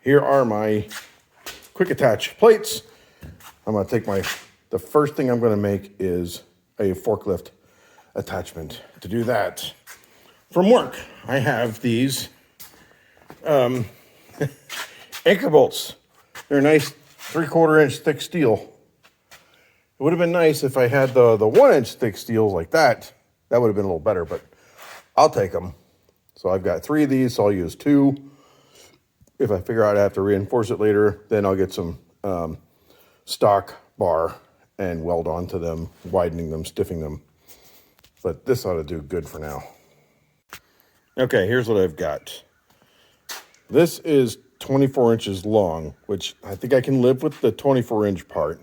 here are my quick attach plates. I'm going to take the first thing I'm going to make is a forklift attachment. To do that, from work, I have these anchor bolts. They're nice 3/4 inch thick steel. It would have been nice if I had the 1 inch thick steels like that. That would have been a little better, but I'll take them. So I've got 3 of these, so I'll use 2. If I figure out I have to reinforce it later, then I'll get some stock bar and weld onto them, widening them, stiffing them. But this ought to do good for now. Okay, here's what I've got. This is 24 inches long, which I think I can live with the 24 inch part.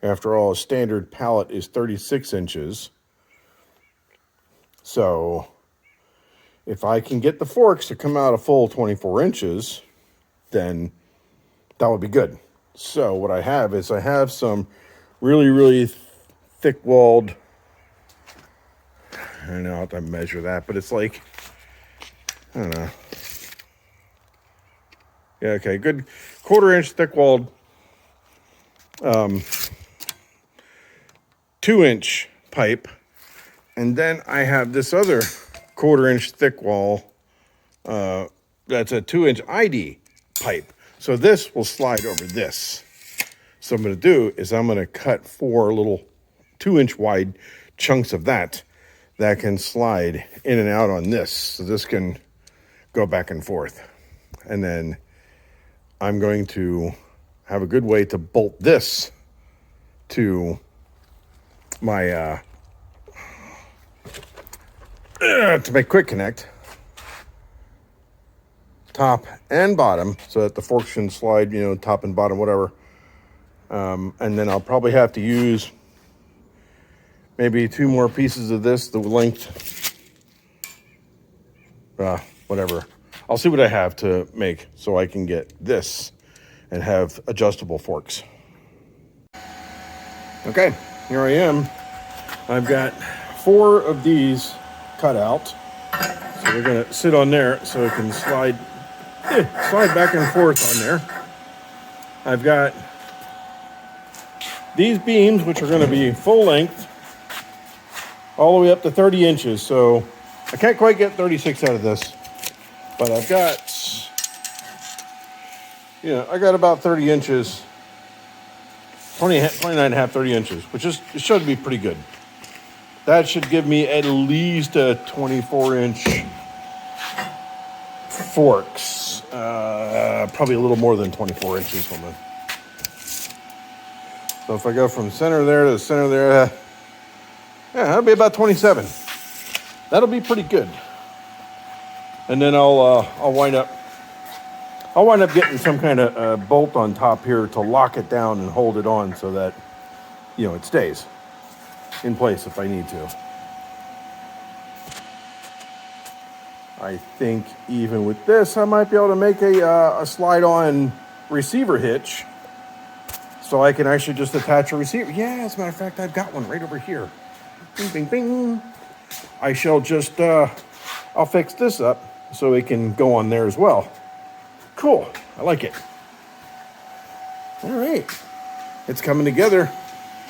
After all, a standard pallet is 36 inches. So if I can get the forks to come out a full 24 inches, then that would be good. So what I have is I have some really, really thick-walled, I don't know how to measure that, but it's like, I don't know. Yeah, okay, good 1/4 inch thick-walled 2 inch pipe, and then I have this other 1/4 inch thick wall that's a 2 inch ID pipe. So this will slide over this. So what I'm going to do is I'm going to cut 4 little 2 inch wide chunks of that can slide in and out on this. So this can go back and forth. And then I'm going to have a good way to bolt this to my quick connect, top and bottom, so that the forks can slide, top and bottom, whatever. And then I'll probably have to use maybe 2 more pieces of this, the length, whatever. I'll see what I have to make so I can get this and have adjustable forks. Okay, here I am. I've got 4 of these cut out. So they're gonna sit on there so it can slide back and forth on there. I've got these beams, which are gonna be full length, all the way up to 30 inches. So I can't quite get 36 out of this, but I've got, I got about 30 inches, 29 and a half, 30 inches, which is, it should be pretty good. That should give me at least a 24 inch forks, probably a little more than 24 inches on them. So if I go from center there to the center there, that'll be about 27. That'll be pretty good. And then I'll wind up getting some kind of bolt on top here to lock it down and hold it on so that, it stays in place if I need to. I think even with this, I might be able to make a slide-on receiver hitch so I can actually just attach a receiver. Yeah, as a matter of fact, I've got one right over here. Bing, bing, bing. I shall just, I'll fix this up so it can go on there as well. Cool, I like it. All right, it's coming together.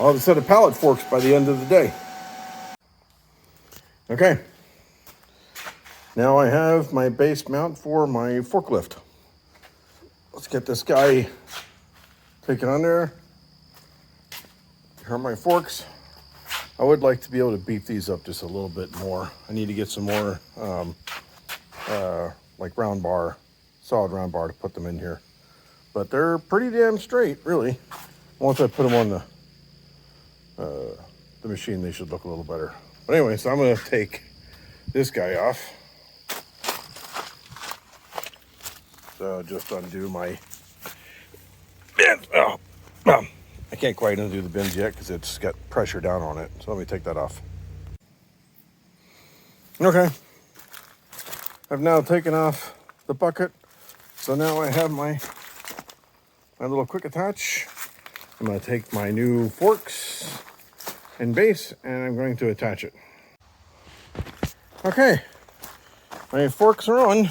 I'll have a set of pallet forks by the end of the day. Okay, now I have my base mount for my forklift. Let's get this guy taken on there. Here are my forks. I would like to be able to beef these up just a little bit more. I need to get some more like solid round bar to put them in here. But they're pretty damn straight, really. Once I put them on the machine, they should look a little better. But anyway, so I'm gonna take this guy off. So just undo my bins. I can't quite undo the bins yet because it's got pressure down on it. So let me take that off. Okay. I've now taken off the bucket. So now I have my little quick attach. I'm going to take my new forks and base and I'm going to attach it. Okay, my forks are on.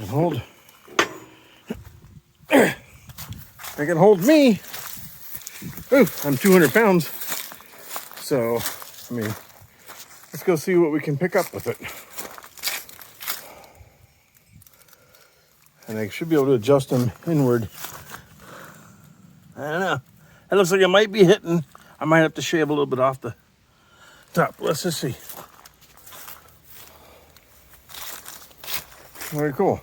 hold. They can hold me. Ooh, I'm 200 pounds. So, I mean, let's go see what we can pick up with it. And I should be able to adjust them inward. I don't know. It looks like it might be hitting. I might have to shave a little bit off the top. Let's just see. Very cool.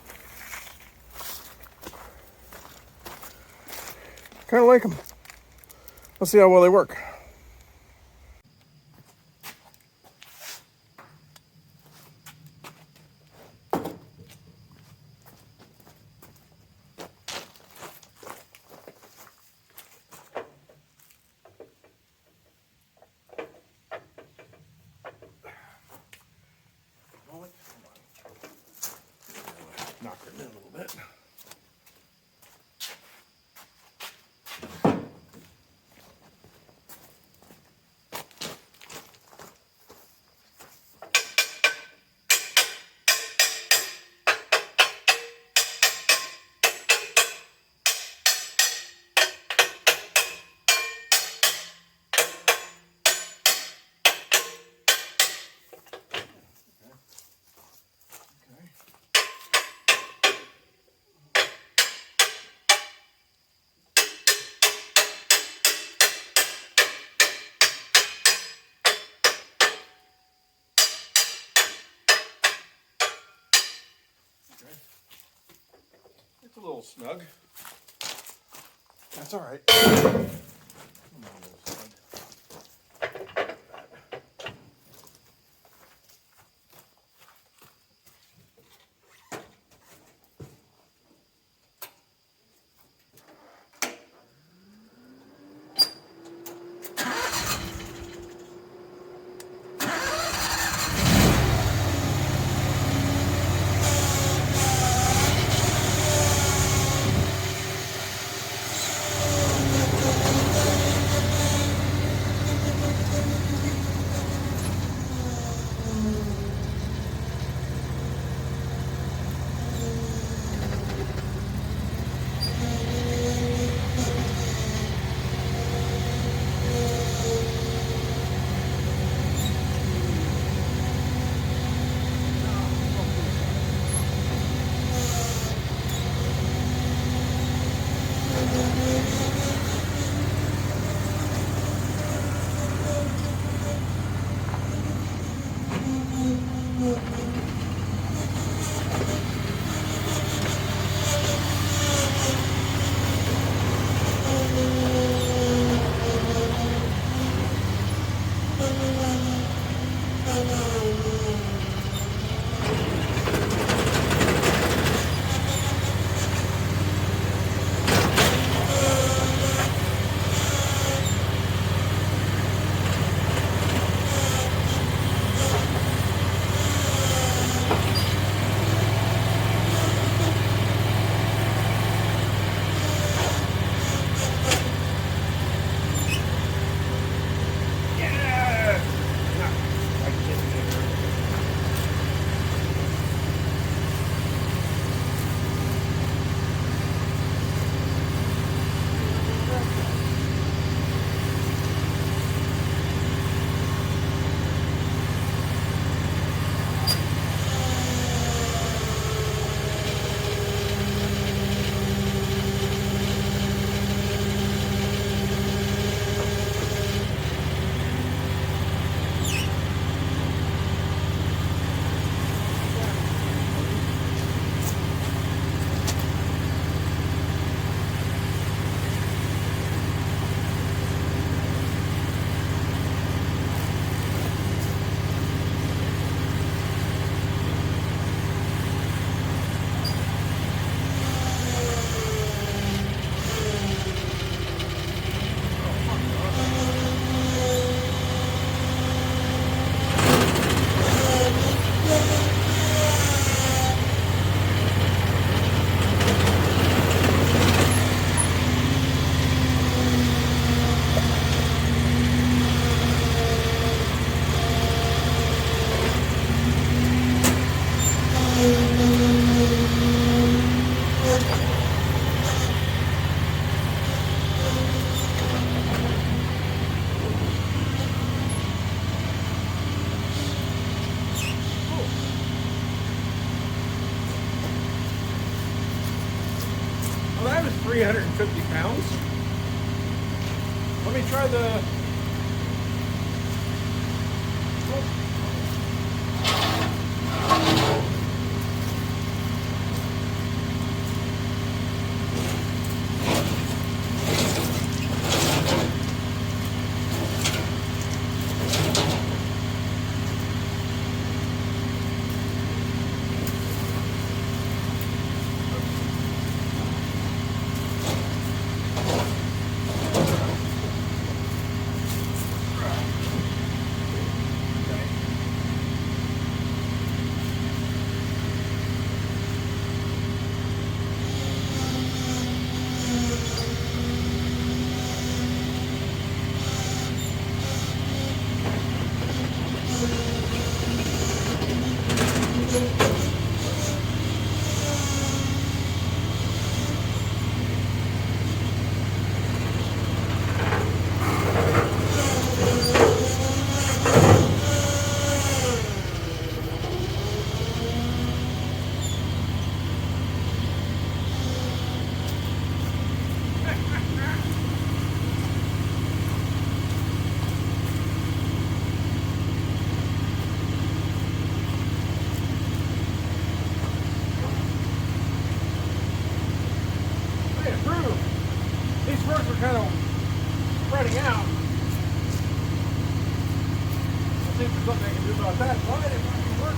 Kind of like them. Let's see how well they work. Knock her in a little bit. It's a little snug. That's all right. 350 pounds. Let me try the... These spurs are kind of spreading out. Let's see if there's something I can do about that. Why did it fucking work?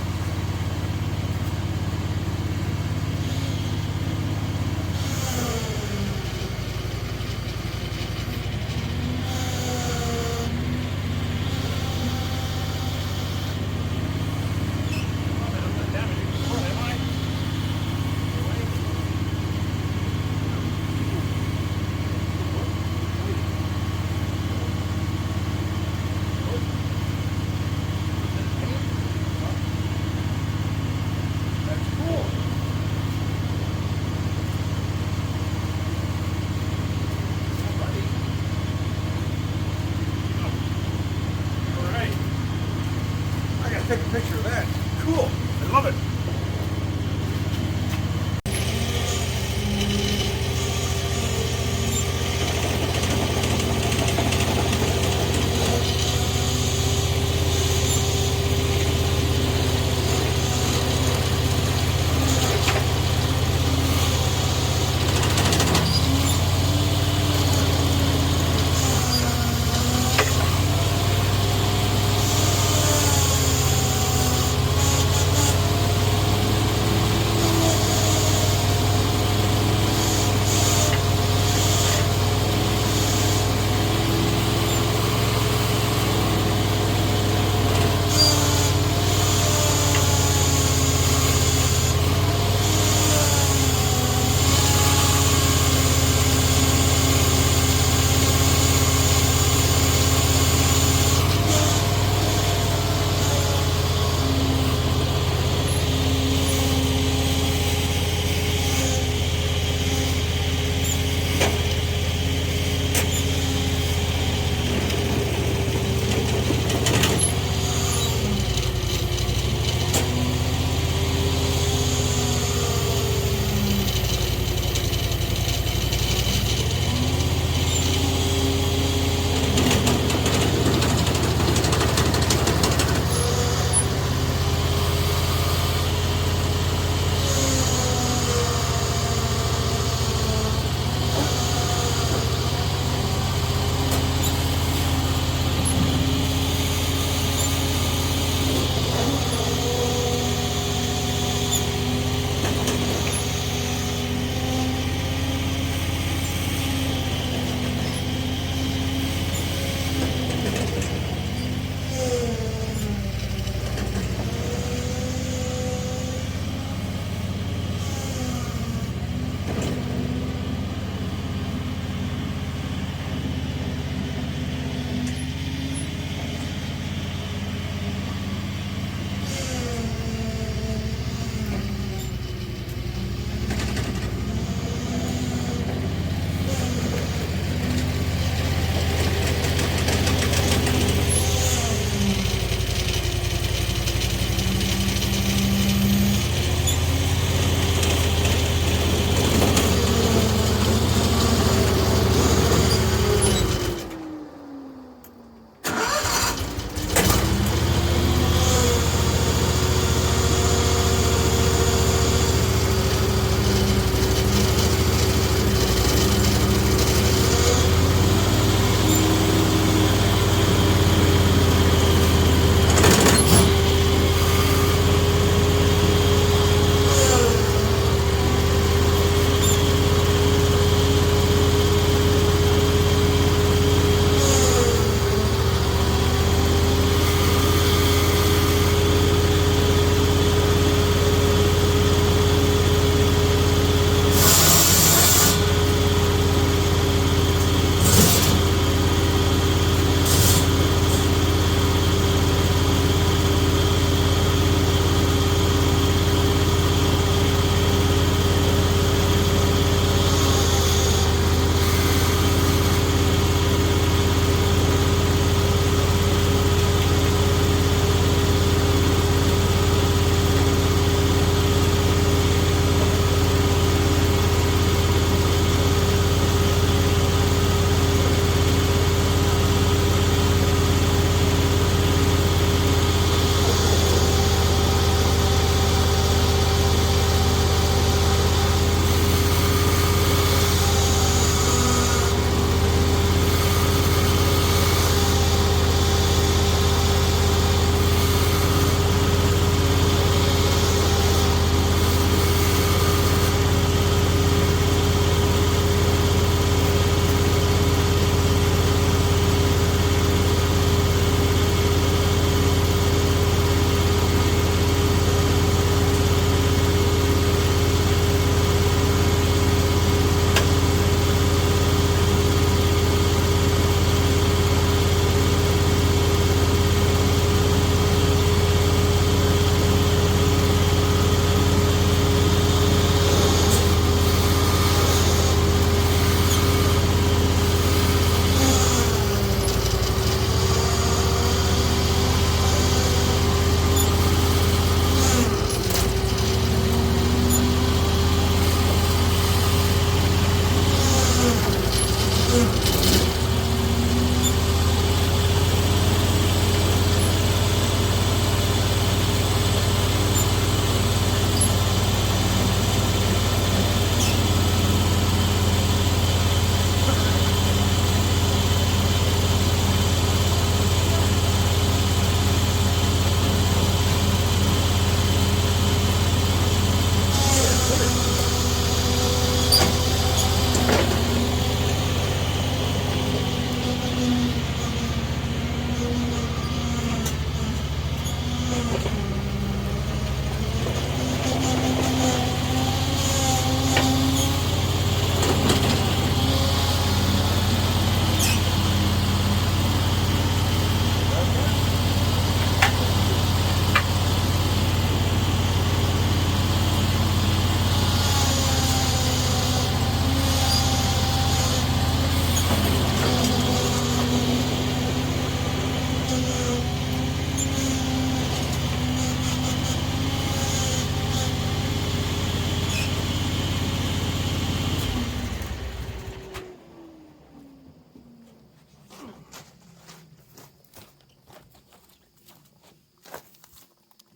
Take a picture of that. Cool. I love it.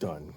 done.